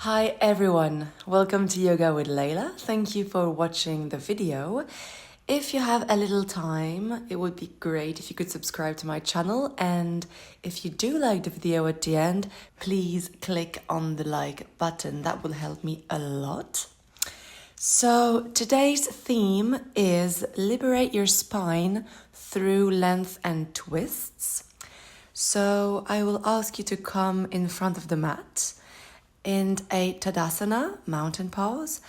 Hi everyone, welcome to Yoga with Layla. Thank you for watching the video. If you have a little time, it would be great if you could subscribe to my channel, and if you do like the video at the end, please click on the like button. That will help me a lot. So today's theme is liberate your spine through length and twists. So I will ask you to come in front of the mat in a Tadasana, mountain pose,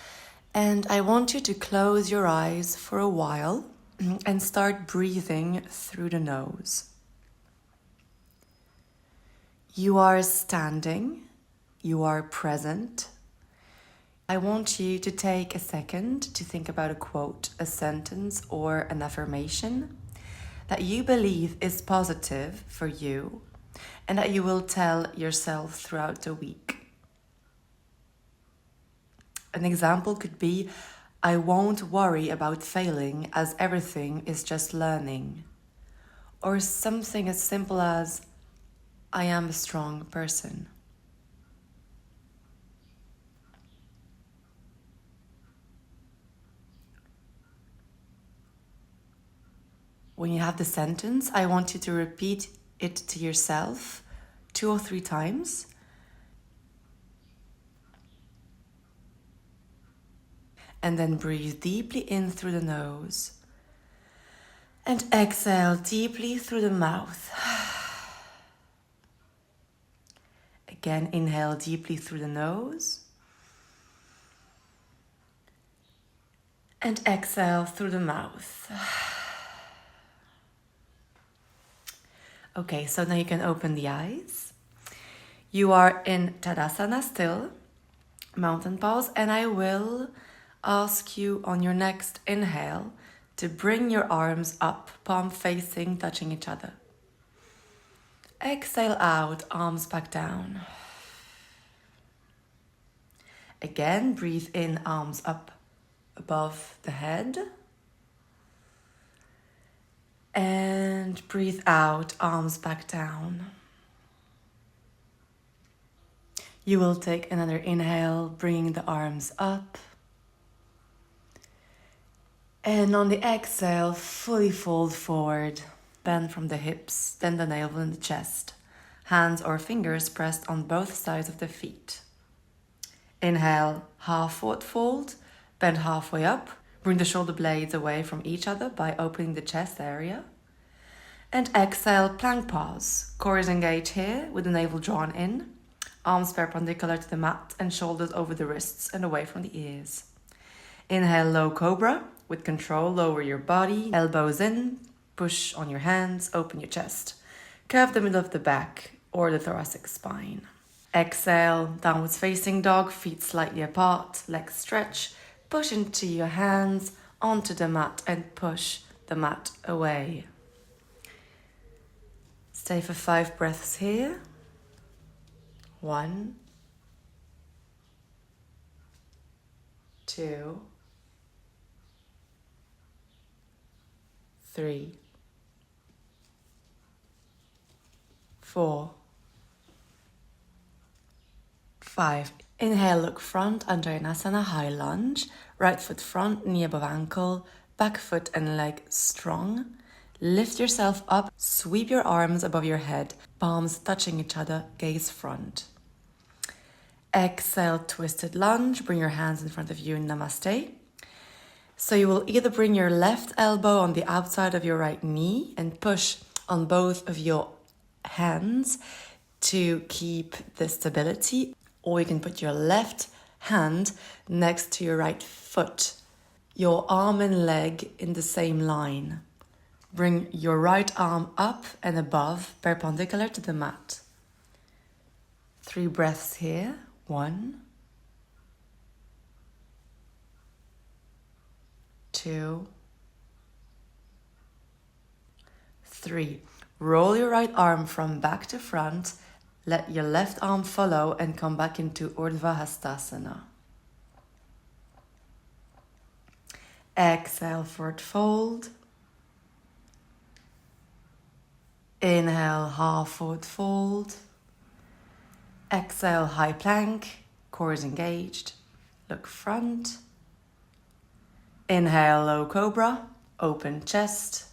and I want you to close your eyes for a while and start breathing through the nose. You are standing, you are present. I want you to take a second to think about a quote, a sentence, or an affirmation that you believe is positive for you and that you will tell yourself throughout the week. An example could be, I won't worry about failing as everything is just learning. Or something as simple as, I am a strong person. When you have the sentence, I want you to repeat it to yourself 2 or 3 times. And then breathe deeply in through the nose. And exhale deeply through the mouth. Again, inhale deeply through the nose. And exhale through the mouth. Okay, so now you can open the eyes. You are in Tadasana still, mountain pose, and I will ask you on your next inhale to bring your arms up, palm facing, touching each other. Exhale out, arms back down. Again, breathe in, arms up above the head. And breathe out, arms back down. You will take another inhale, bringing the arms up. And on the exhale, fully fold forward, bend from the hips, then the navel in the chest. Hands or fingers pressed on both sides of the feet. Inhale, half forward fold, bend halfway up. Bring the shoulder blades away from each other by opening the chest area. And exhale, plank pose. Core is engaged here with the navel drawn in. Arms perpendicular to the mat and shoulders over the wrists and away from the ears. Inhale, low cobra. With control, lower your body, elbows in, push on your hands, open your chest. Curve the middle of the back or the thoracic spine. Exhale, downwards facing dog, feet slightly apart, legs stretch. Push into your hands, onto the mat and push the mat away. Stay for 5 breaths here. 1, 2, 3, 4, 5. Inhale, look front under Malasana, high lunge. Right foot front, knee above ankle. Back foot and leg strong. Lift yourself up, sweep your arms above your head. Palms touching each other, gaze front. Exhale, twisted lunge. Bring your hands in front of you in Namaste. So you will either bring your left elbow on the outside of your right knee and push on both of your hands to keep the stability, or you can put your left hand next to your right foot, your arm and leg in the same line. Bring your right arm up and above, perpendicular to the mat. 3 breaths here. 1, 2, 3. Roll your right arm from back to front. Let your left arm follow and come back into Urdhva Hastasana. Exhale, forward fold. Inhale, half forward fold. Exhale, high plank. core is engaged. Look front. Inhale, low cobra, open chest.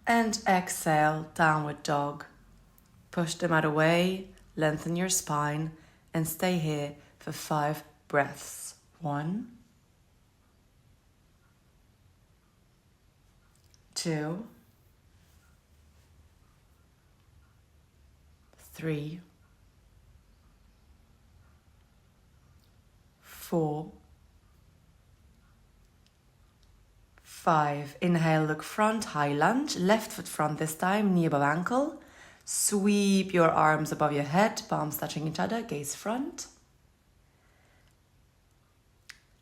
And exhale, downward dog. Push the mat away, lengthen your spine, and stay here for 5 breaths. 1, 2, 3, 4, 5. Inhale, look front, high lunge, left foot front this time, knee above ankle. Sweep your arms above your head, palms touching each other, gaze front.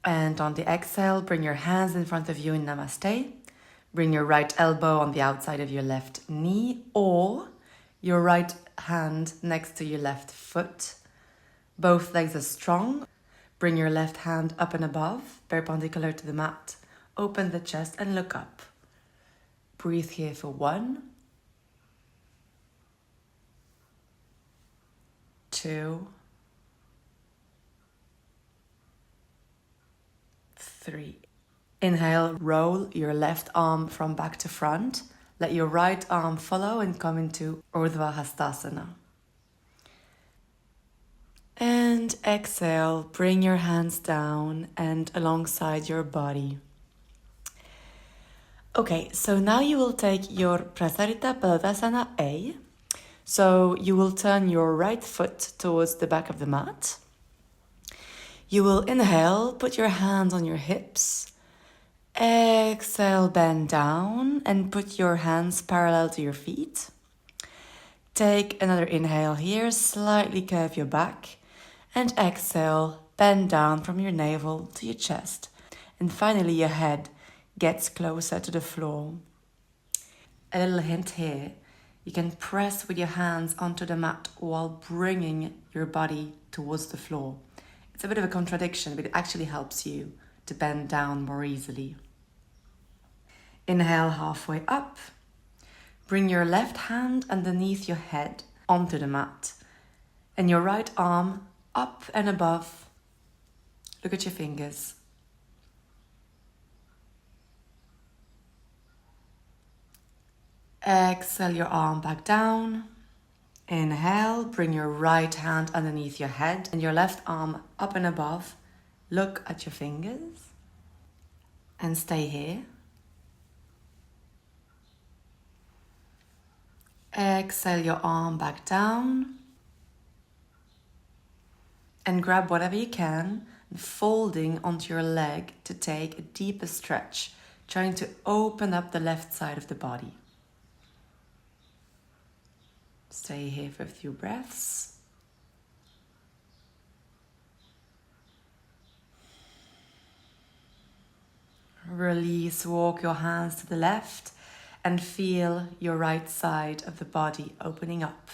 And on the exhale, bring your hands in front of you in Namaste. Bring your right elbow on the outside of your left knee or your right hand next to your left foot. Both legs are strong. Bring your left hand up and above, perpendicular to the mat. Open the chest and look up. Breathe here for 1, 2, 3. Inhale, roll your left arm from back to front. Let your right arm follow and come into Urdhva Hastasana. And exhale, bring your hands down and alongside your body. Okay, so now you will take your Prasarita Padottanasana A. So you will turn your right foot towards the back of the mat. You will inhale, put your hands on your hips. Exhale, bend down and put your hands parallel to your feet. Take another inhale here, slightly curve your back. And exhale, bend down from your navel to your chest. And finally your head gets closer to the floor. A little hint here. You can press with your hands onto the mat while bringing your body towards the floor. It's a bit of a contradiction, but it actually helps you to bend down more easily. Inhale halfway up. Bring your left hand underneath your head onto the mat. And your right arm up and above. Look at your fingers. Exhale your arm back down. Inhale, bring your right hand underneath your head and your left arm up and above. Look at your fingers and stay here. Exhale your arm back down and grab whatever you can, folding onto your leg to take a deeper stretch, trying to open up the left side of the body. Stay here for a few breaths. Release, walk your hands to the left and feel your right side of the body opening up.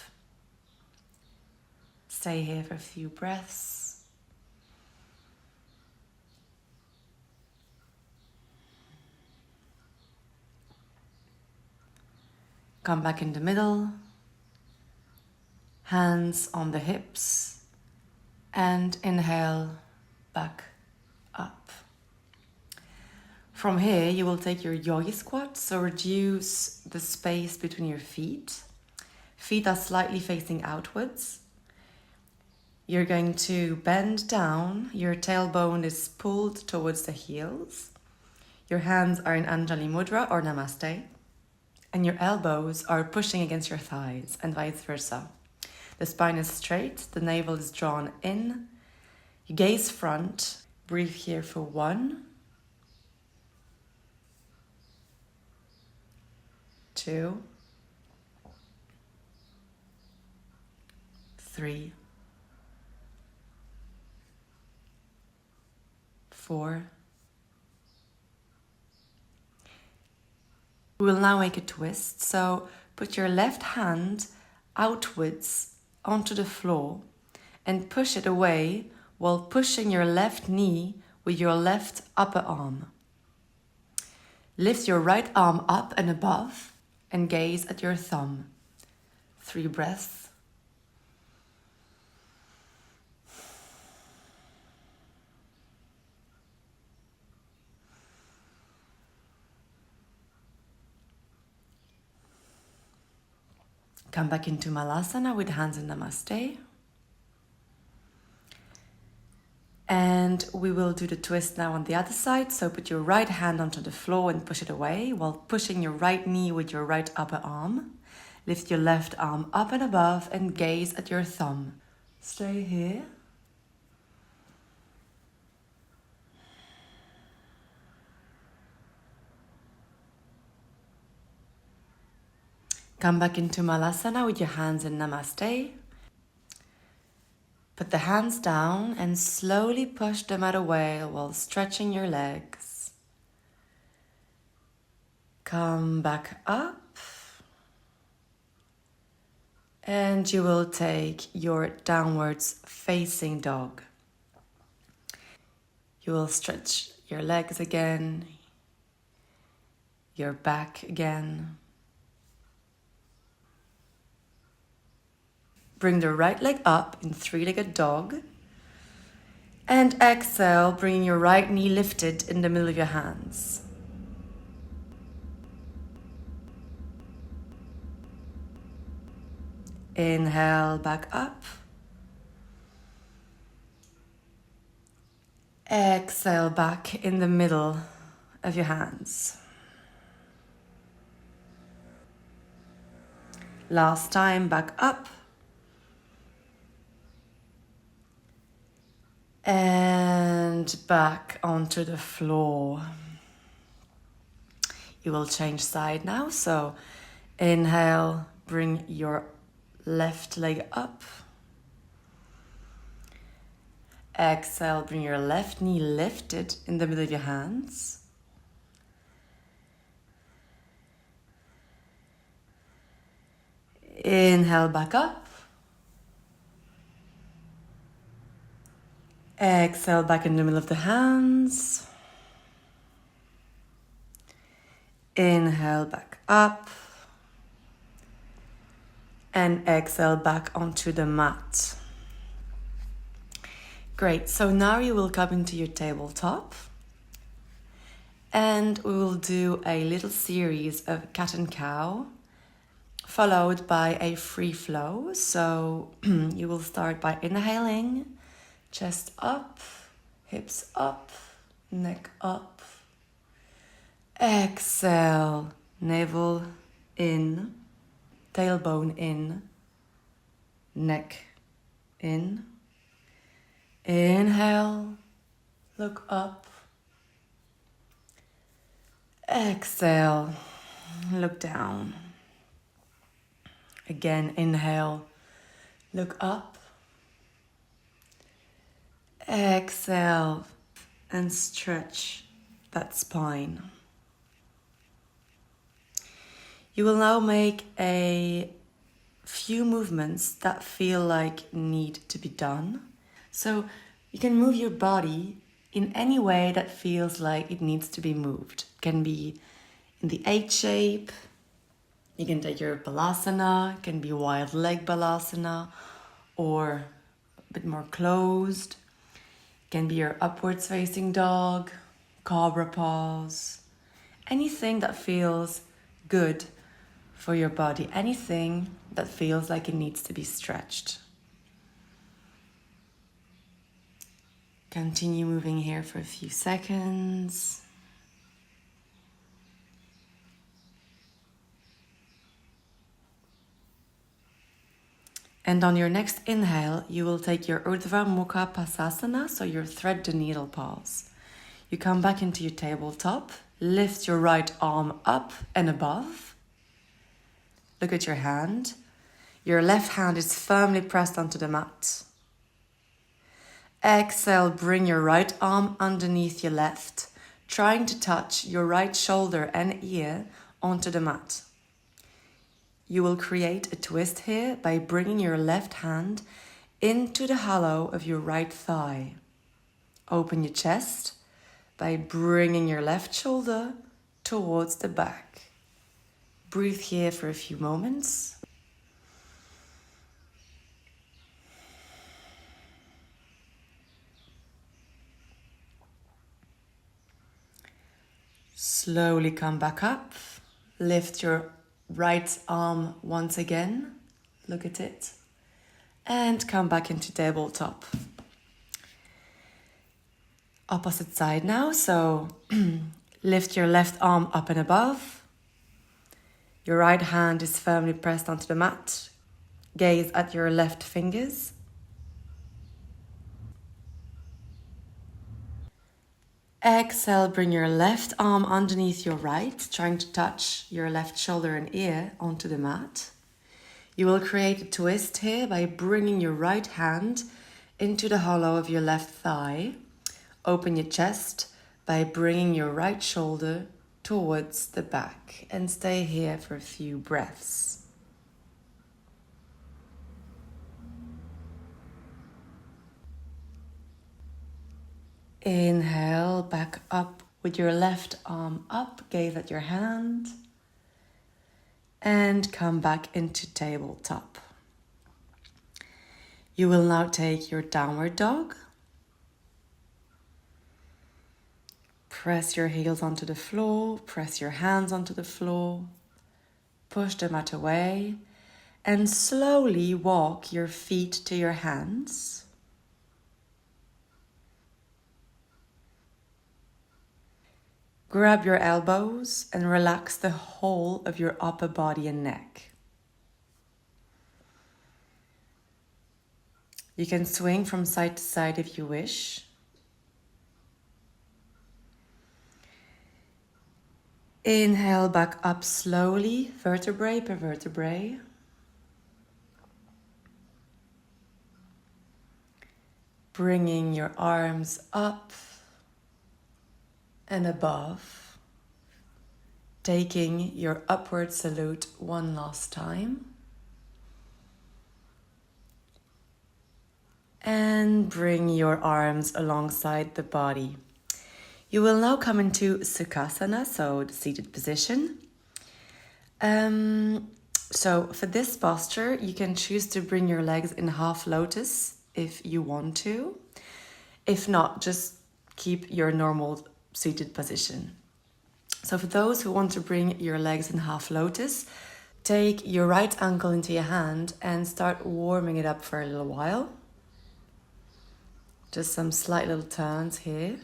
Stay here for a few breaths. Come back in the middle. Hands on the hips and inhale back up. From here, you will take your yogi squat, so reduce the space between your feet. Feet are slightly facing outwards. You're going to bend down, your tailbone is pulled towards the heels. Your hands are in Anjali Mudra or Namaste, and your elbows are pushing against your thighs and vice versa. The spine is straight, the navel is drawn in. You gaze front, breathe here for 1, 2, 3, 4. We will now make a twist, so put your left hand outwards onto the floor and push it away while pushing your left knee with your left upper arm. Lift your right arm up and above and gaze at your thumb. 3 breaths. Come back into Malasana with hands in Namaste. And we will do the twist now on the other side. So put your right hand onto the floor and push it away while pushing your right knee with your right upper arm. Lift your left arm up and above and gaze at your thumb. Stay here. Come back into Malasana with your hands in Namaste. Put the hands down and slowly push them out away while stretching your legs. Come back up. And you will take your downwards facing dog. You will stretch your legs again, your back again. Bring the right leg up in three-legged dog. And exhale, bringing your right knee lifted in the middle of your hands. Inhale, back up. Exhale, back in the middle of your hands. Last time, back up. And back onto the floor. You will change side now. So inhale, bring your left leg up. Exhale, bring your left knee lifted in the middle of your hands. Inhale, back up. Exhale, back in the middle of the hands. Inhale, back up. And exhale, back onto the mat. Great, so now you will come into your tabletop. And we will do a little series of cat and cow, followed by a free flow. So you will start by inhaling. Chest up, hips up, neck up. Exhale, navel in, tailbone in, neck in. Inhale, look up. Exhale, look down. Again, inhale, look up. Exhale and stretch that spine. You will now make a few movements that feel like need to be done. So you can move your body in any way that feels like it needs to be moved. It can be in the H shape. You can take your Malasana. It can be wild leg Malasana or a bit more closed. Can be your upwards facing dog, cobra pose, anything that feels good for your body, anything that feels like it needs to be stretched. Continue moving here for a few seconds. And on your next inhale, you will take your Urdhva Mukha Pasasana, so your thread the needle pose. You come back into your tabletop, lift your right arm up and above. Look at your hand. Your left hand is firmly pressed onto the mat. Exhale, bring your right arm underneath your left, trying to touch your right shoulder and ear onto the mat. You will create a twist here by bringing your left hand into the hollow of your right thigh. Open your chest by bringing your left shoulder towards the back. Breathe here for a few moments. Slowly come back up. Lift your right arm once again Look at it. And come back into tabletop. Opposite side now, so lift your left arm up and above. Your right hand is firmly pressed onto the mat. Gaze at your left fingers. Exhale, bring your left arm underneath your right, trying to touch your left shoulder and ear onto the mat. You will create a twist here by bringing your right hand into the hollow of your left thigh. Open your chest by bringing your right shoulder towards the back and stay here for a few breaths. Inhale, back up with your left arm up, gaze at your hand, and come back into tabletop. You will now take your downward dog. Press your heels onto the floor, press your hands onto the floor, push the mat away, and slowly walk your feet to your hands. Grab your elbows and relax the whole of your upper body and neck. You can swing from side to side if you wish. Inhale back up slowly, vertebrae per vertebrae. Bringing your arms up and above. Taking your upward salute one last time. And bring your arms alongside the body. You will now come into Sukhasana, so the seated position. So for this posture, you can choose to bring your legs in half lotus if you want to. If not, just keep your normal seated position. So for those who want to bring your legs in half lotus, take your right ankle into your hand and start warming it up for a little while. Just some slight little turns here.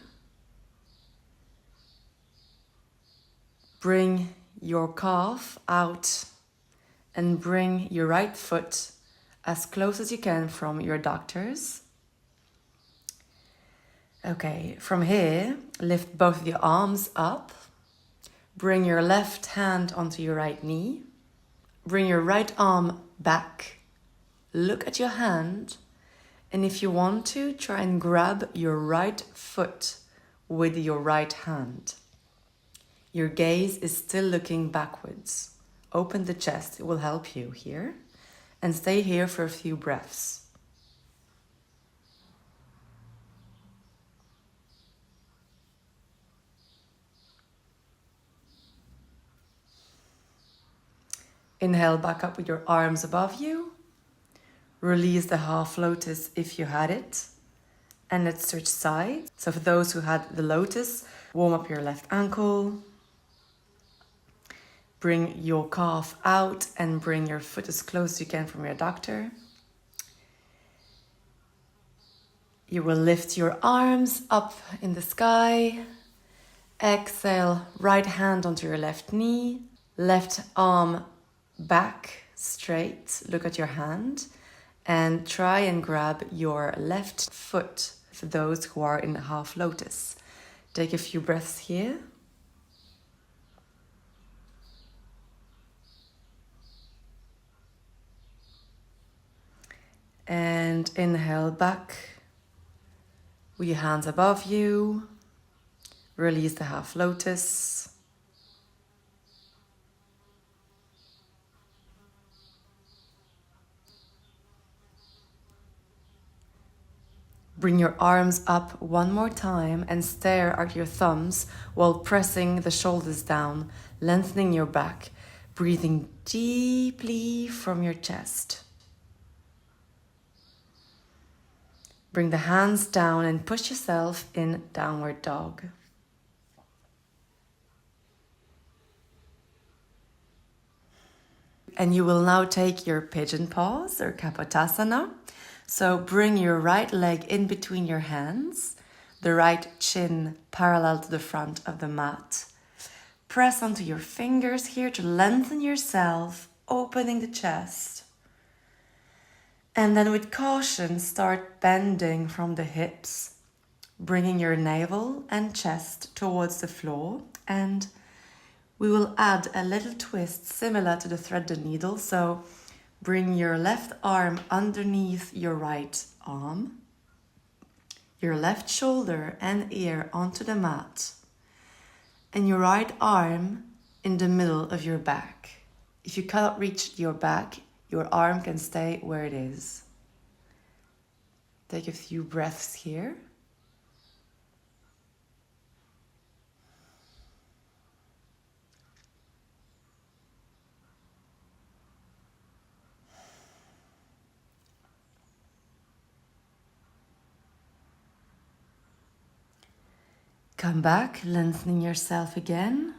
Bring your calf out and bring your right foot as close as you can from your adductors. Okay, from here, lift both of your arms up. Bring your left hand onto your right knee. Bring your right arm back. Look at your hand. And if you want to, try and grab your right foot with your right hand. Your gaze is still looking backwards. Open the chest, it will help you here. And stay here for a few breaths. Inhale back up with your arms above you. Release the half lotus if you had it. And let's switch sides. So for those who had the lotus, warm up your left ankle. Bring your calf out and bring your foot as close as you can from your adductor. You will lift your arms up in the sky. Exhale, right hand onto your left knee. Left arm back straight. Look at your hand. And try and grab your left foot for those who are in half lotus. Take a few breaths here. And inhale back with your hands above you. Release the half lotus. Bring your arms up one more time and stare at your thumbs while pressing the shoulders down, lengthening your back, breathing deeply from your chest. Bring the hands down and push yourself in downward dog. And you will now take your pigeon pose or Kapotasana. So bring your right leg in between your hands, the right chin parallel to the front of the mat. Press onto your fingers here to lengthen yourself, opening the chest. And then with caution, start bending from the hips, bringing your navel and chest towards the floor. And we will add a little twist similar to the thread the needle. So bring your left arm underneath your right arm, your left shoulder and ear onto the mat, and your right arm in the middle of your back. If you cannot reach your back, your arm can stay where it is. Take a few breaths here. Come back, lengthening yourself again.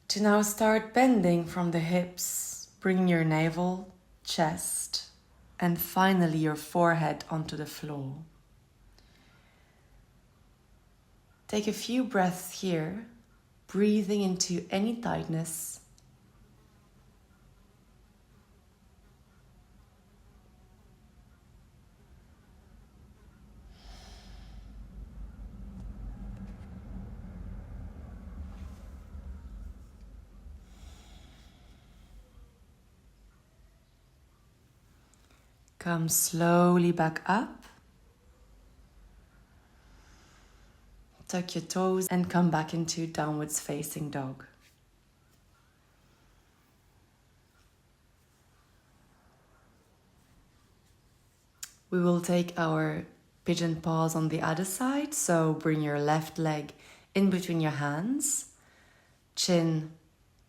To now start bending from the hips, bring your navel, chest, and finally your forehead onto the floor. Take a few breaths here, breathing into any tightness. Come slowly back up. Tuck your toes and come back into downwards facing dog. We will take our pigeon pose on the other side. So bring your left leg in between your hands, chin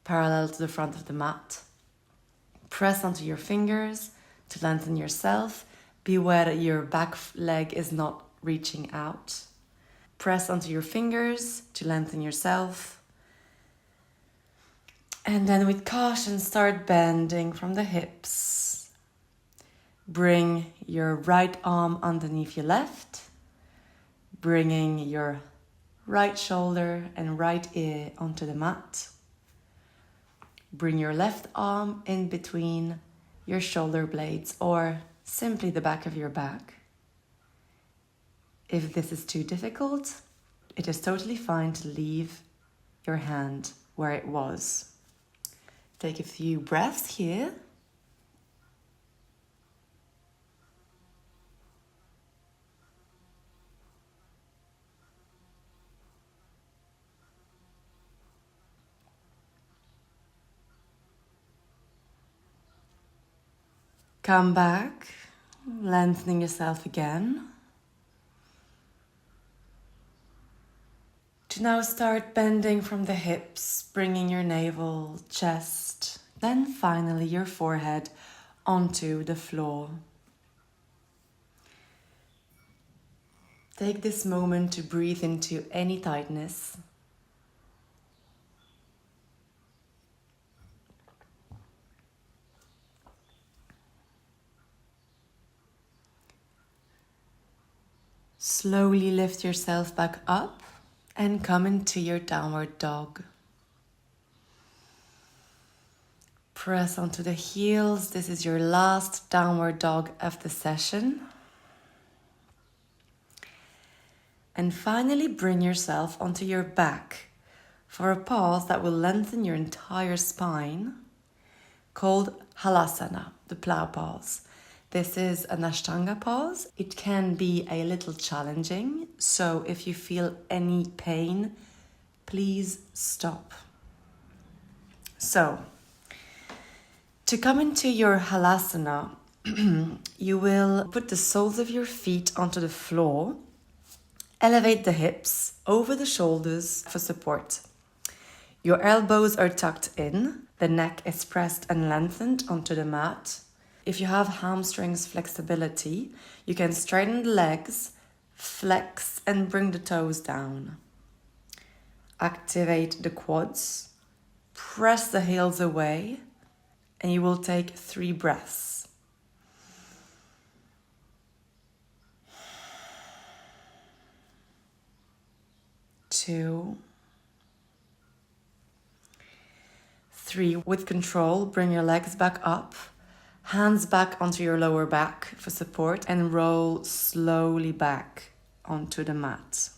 parallel to the front of the mat. Press onto your fingers to lengthen yourself. Beware that your back leg is not reaching out. Press onto your fingers to lengthen yourself. And then with caution, start bending from the hips. Bring your right arm underneath your left, bringing your right shoulder and right ear onto the mat. Bring your left arm in between your shoulder blades or simply the back of your back. If this is too difficult, it is totally fine to leave your hand where it was. Take a few breaths here. Come back, lengthening yourself again. To now start bending from the hips, bringing your navel, chest, then finally your forehead onto the floor. Take this moment to breathe into any tightness. Slowly lift yourself back up and come into your downward dog. Press onto the heels. This is your last downward dog of the session. And finally bring yourself onto your back for a pose that will lengthen your entire spine, called Malasana, the plow pose. This is an Ashtanga pose. It can be a little challenging, so if you feel any pain, please stop. So, to come into your Malasana, you will put the soles of your feet onto the floor, elevate the hips over the shoulders for support. Your elbows are tucked in, the neck is pressed and lengthened onto the mat. If you have hamstrings flexibility, you can straighten the legs, flex and bring the toes down. Activate the quads, Press the heels away and you will take 3 breaths. 2, 3. With control, bring your legs back up, hands back onto your lower back for support, and roll slowly back onto the mat.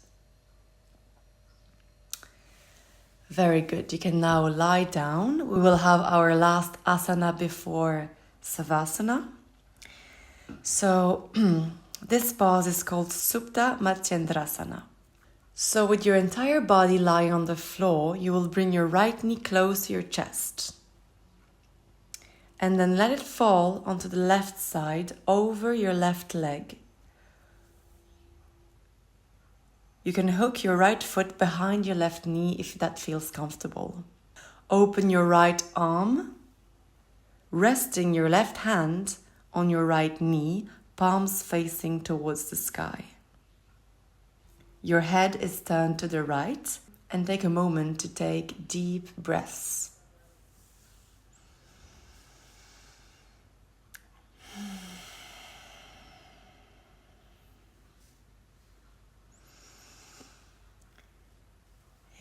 Very good. You can now lie down. We will have our last asana before Savasana. So this pose is called Supta Matsyendrasana. So with your entire body lying on the floor, you will bring your right knee close to your chest. And then let it fall onto the left side over your left leg. You can hook your right foot behind your left knee if that feels comfortable. Open your right arm, resting your left hand on your right knee, palms facing towards the sky. Your head is turned to the right, and take a moment to take deep breaths.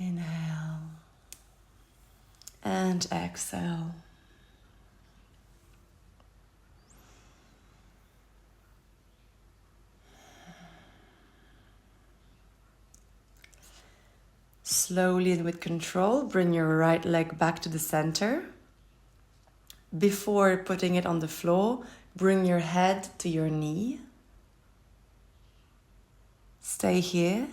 Inhale and exhale. Slowly and with control, bring your right leg back to the center. Before putting it on the floor, bring your head to your knee. Stay here.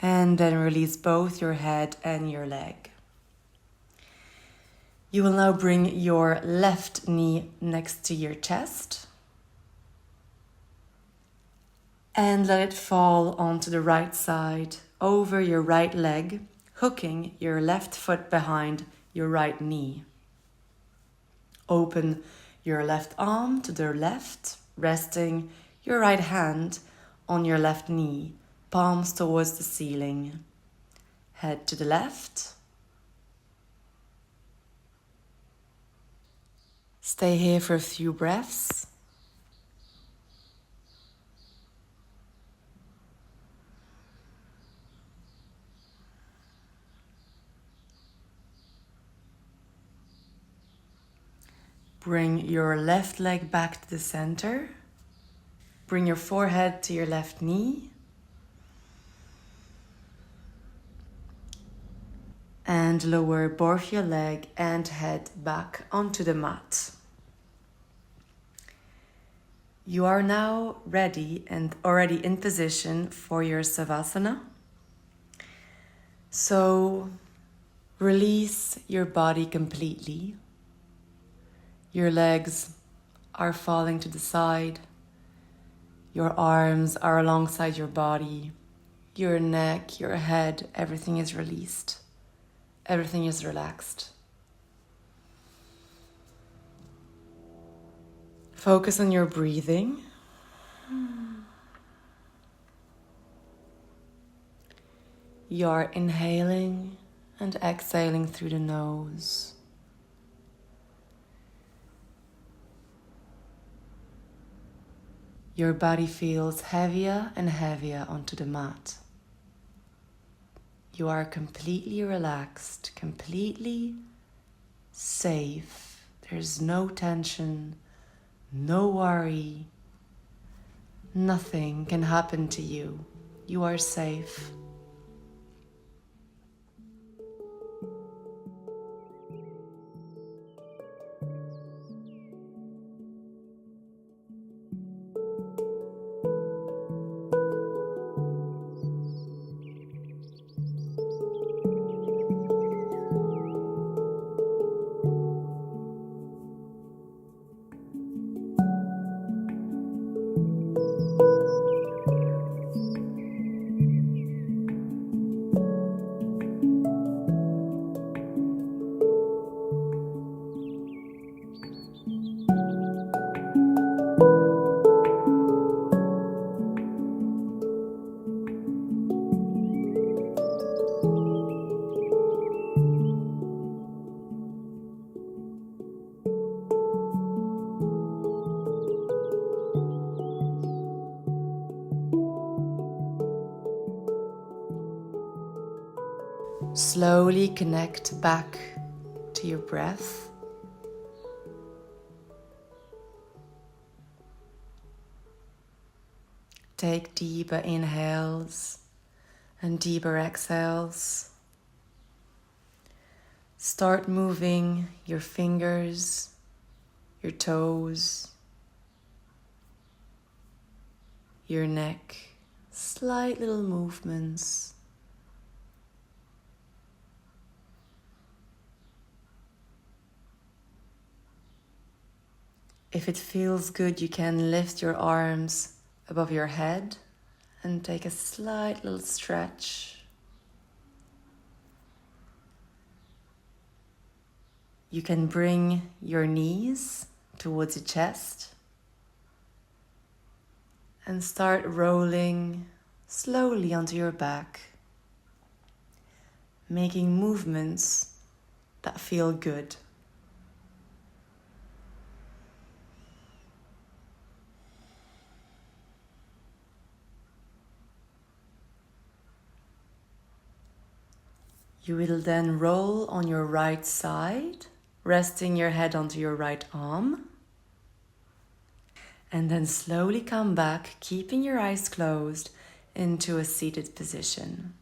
And then release both your head and your leg. You will now bring your left knee next to your chest. And let it fall onto the right side, over your right leg, hooking your left foot behind your right knee. Open your left arm to the left, resting your right hand on your left knee, palms towards the ceiling. Head to the left. Stay here for a few breaths. Bring your left leg back to the center. Bring your forehead to your left knee. And lower both your leg and head back onto the mat. You are now ready and already in position for your Savasana. So release your body completely. Your legs are falling to the side. Your arms are alongside your body. Your neck, your head, everything is released. Everything is relaxed. Focus on your breathing. You are inhaling and exhaling through the nose. Your body feels heavier and heavier onto the mat. You are completely relaxed, completely safe. There's no tension, no worry. Nothing can happen to you. You are safe. Slowly connect back to your breath. Take deeper inhales and deeper exhales. Start moving your fingers, your toes, your neck, slight little movements. If it feels good, you can lift your arms above your head and take a slight little stretch. You can bring your knees towards your chest and start rolling slowly onto your back, making movements that feel good. You will then roll on your right side, resting your head onto your right arm. And then slowly come back, keeping your eyes closed, into a seated position.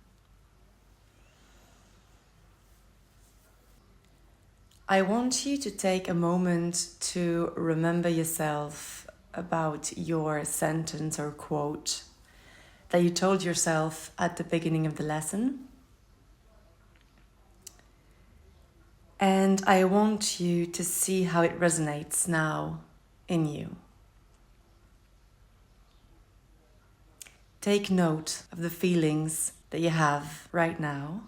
I want you to take a moment to remember yourself about your sentence or quote that you told yourself at the beginning of the lesson. And I want you to see how it resonates now in you. Take note of the feelings that you have right now.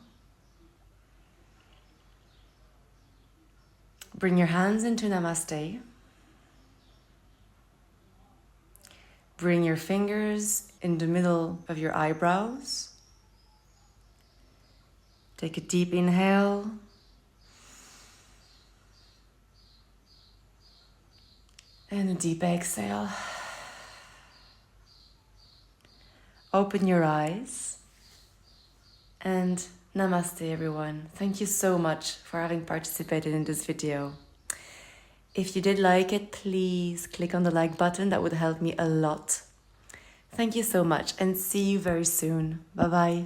Bring your hands into Namaste. Bring your fingers in the middle of your eyebrows. Take a deep inhale. And a deep exhale. Open your eyes. And Namaste, everyone. Thank you so much for having participated in this video. If you did like it, please click on the like button. That would help me a lot. Thank you so much and see you very soon. Bye-bye.